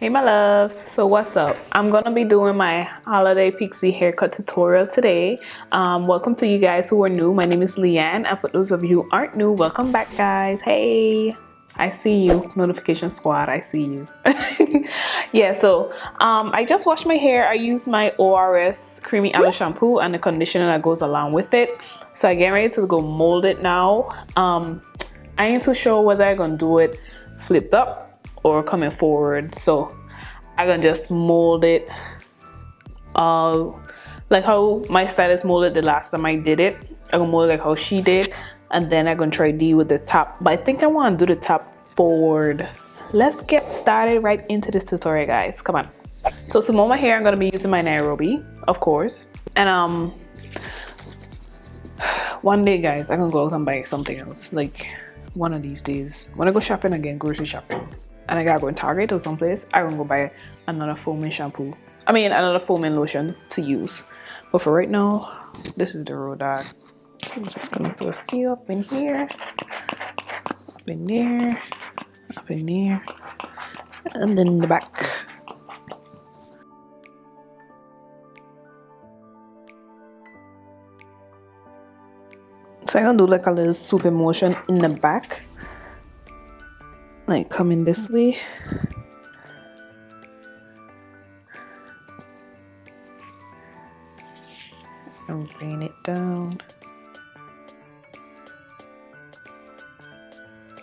Hey my loves, so what's up? I'm gonna be doing my holiday pixie haircut tutorial today. Welcome to you guys who are new. My name is Leann, and for those of you who aren't new, welcome back guys. Hey, I see you, notification squad, I see you. Yeah, so I just washed my hair. I used my ORS creamy aloe shampoo and the conditioner that goes along with it. So I get ready to go mold it now. I ain't too sure whether I'm gonna do it flipped up or coming forward, so I'm gonna just mold it like how my stylist molded the last time I did it. I'm gonna mold it like how she did, and then I'm gonna try D with the top, but I think I want to do the top forward. Let's get started right into this tutorial guys, come on. So to mold my hair, I'm gonna be using my Nairobi, of course, and one day guys I'm gonna go out and buy something else, like one of these days when I go shopping again, grocery shopping, and I gotta go in Target or someplace, I'm gonna go buy another foaming shampoo. I mean another foaming lotion to use. But for right now, this is the raw dog. I'm just gonna put a few up in here, up in there, up in there, and then in the back. So I'm gonna do like a little super motion in the back, like coming this way. And bring it down.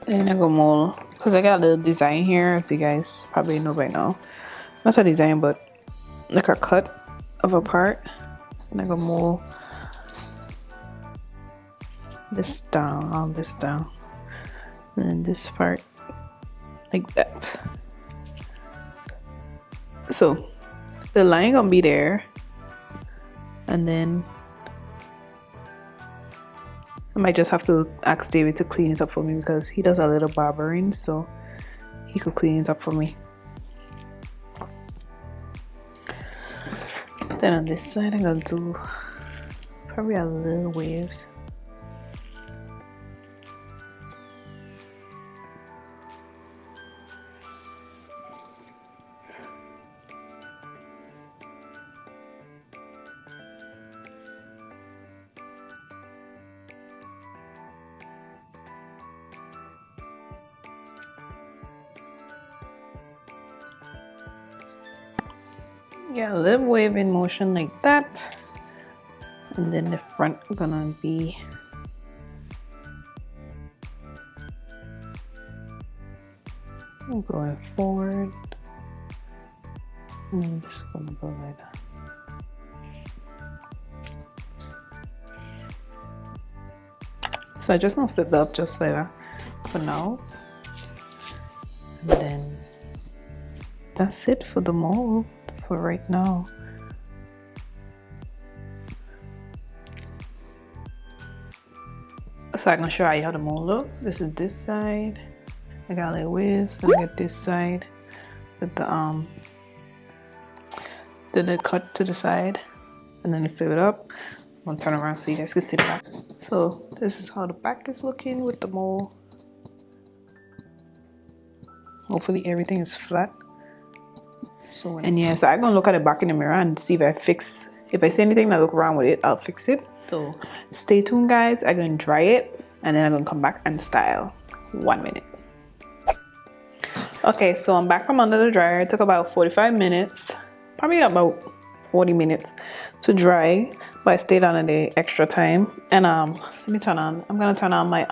And I go mold, because I got a little design here, if you guys probably know by now. Not a design, but like a cut of a part. And I go mold this down, all this down. And then this part like that. So the line gonna be there, and then I might just have to ask David to clean it up for me because he does a little barbering, so he could clean it up for me. Then on this side I'm gonna do probably a little waves. Yeah, a little wave in motion like that, and then the front gonna be going forward, and this is gonna go like that. So I'm just gonna flip that up just like that for now, and then that's it for the mold for right now. So I'm gonna show you how the mold look. This is this side. I got a little waist, and I got this side with the cut to the side, and then you flip it up. I'm gonna turn around so you guys can see the back. So this is how the back is looking with the mold. Hopefully everything is flat. So and yeah, so I'm gonna look at the back in the mirror and see if I see anything that look wrong with it, I'll fix it. So stay tuned guys. I'm gonna dry it and then I'm gonna come back and style. 1 minute. Okay, so I'm back from under the dryer. It took about 45 minutes, probably about 40 minutes to dry, but I stayed on the extra time. And I'm gonna turn on my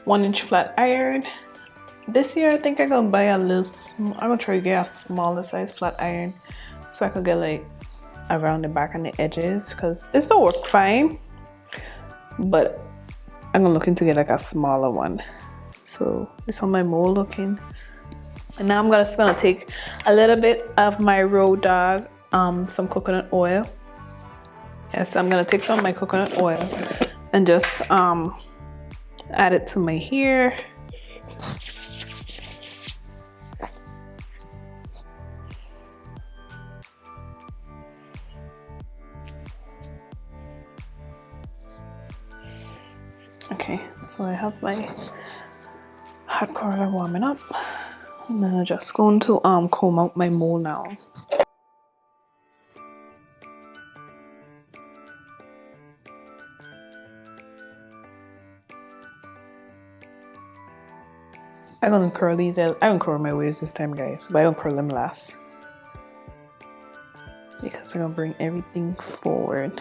1-inch flat iron. This year I think I'm gonna buy I'm gonna try to get a smaller size flat iron so I could get like around the back and the edges, because this will work fine, but I'm looking to get like a smaller one. So it's on my mold looking. And now I'm just gonna take a little bit of my Road Dog, some coconut oil. Yes, I'm gonna take some of my coconut oil and just add it to my hair. Okay, so I have my hot curler warming up, and then I'm just going to comb out my mold now. I'm gonna curl these out. I don't curl my waves this time, guys, but I don't curl them last because I'm gonna bring everything forward.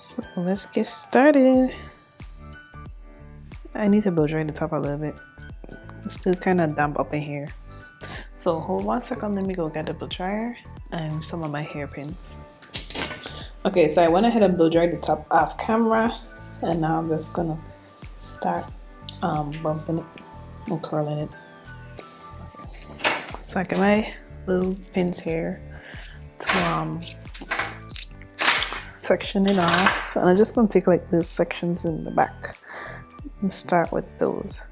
So let's get started. I need to blow dry the top a little bit. It's still kind of damp up in here. So hold 1 second, let me go get the blow dryer and some of my hairpins. Okay, so I went ahead and blow dried the top off camera, and now I'm just gonna start bumping it and curling it. So I get my little pins here to section it off, and I'm just gonna take like these sections in the back and start with those.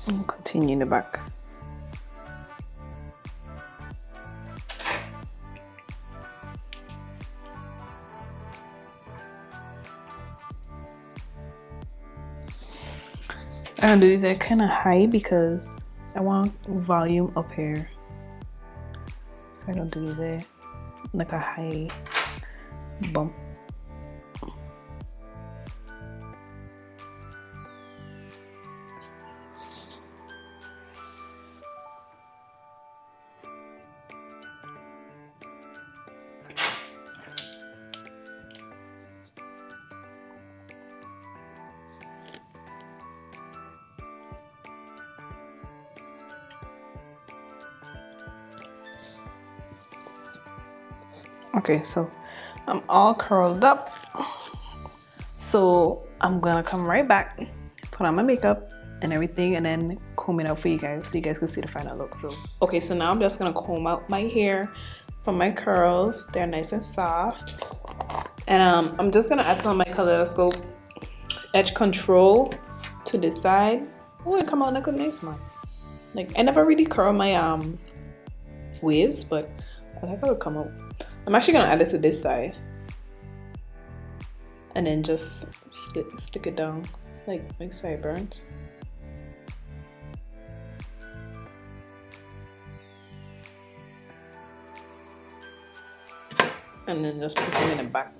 And continue in the back. I'm gonna do these kind of high because I want volume up here. So I'm gonna do there like a high bump. Okay, so I'm all curled up. So I'm gonna come right back, put on my makeup and everything, and then comb it out for you guys so you guys can see the final look. So okay, so now I'm just gonna comb out my hair from my curls. They're nice and soft. And I'm just gonna add some of my Kaleidoscope edge control to this side. Oh, it come out like a nice man. Like I never really curl my waves, but I like how it come out. I'm actually gonna add it to this side and then just stick it down like sideburns. And then just put some in the back.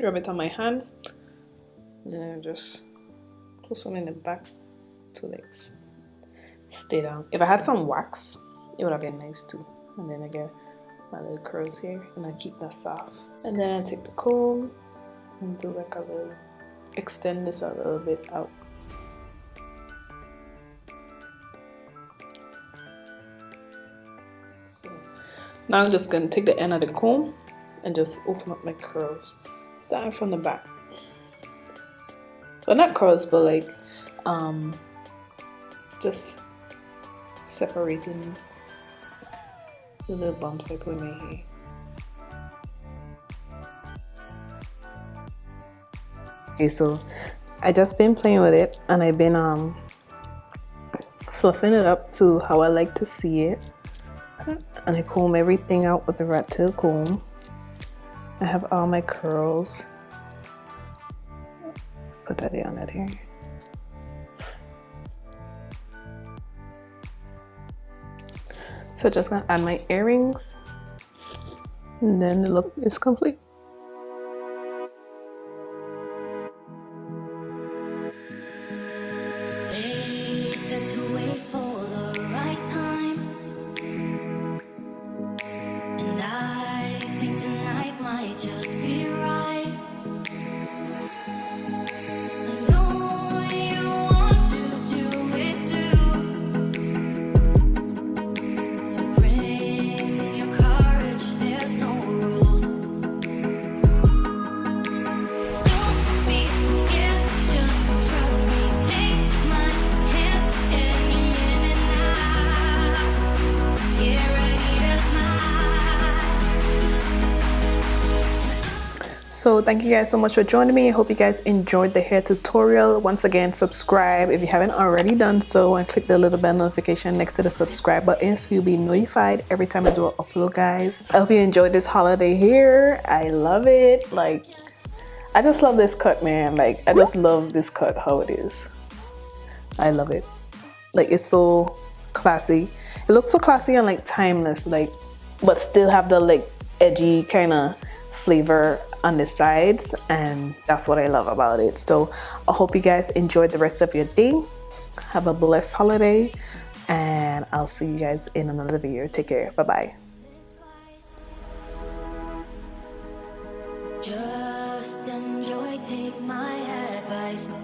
Rub it on my hand and then just put some in the back to like stay down. If I had some wax, it would have been nice too. And then I get my little curls here and I keep that soft. And then I take the comb and do like a little, extend this a little bit out. So now I'm just gonna take the end of the comb and just open up my curls, starting from the back. Well, not curls, but like just separating the little bumps I put in my hair. Okay, so I just been playing with it, and I've been fluffing it up to how I like to see it, and I comb everything out with the rat tail comb. I have all my curls. Put that down there. So just gonna add my earrings, and then the look is complete. So thank you guys so much for joining me. I hope you guys enjoyed the hair tutorial. Once again, subscribe if you haven't already done so, and click the little bell notification next to the subscribe button so you'll be notified every time I do an upload, guys. I hope you enjoyed this holiday hair. I love it. Like, I just love this cut, man. Like, I just love this cut, how it is. I love it. Like, it's so classy. It looks so classy and like timeless, like, but still have the like edgy kind of flavor on the sides, and that's what I love about it. So I hope you guys enjoyed the rest of your day. Have a blessed holiday, and I'll see you guys in another video. Take care. Bye bye. Just enjoy, take my advice.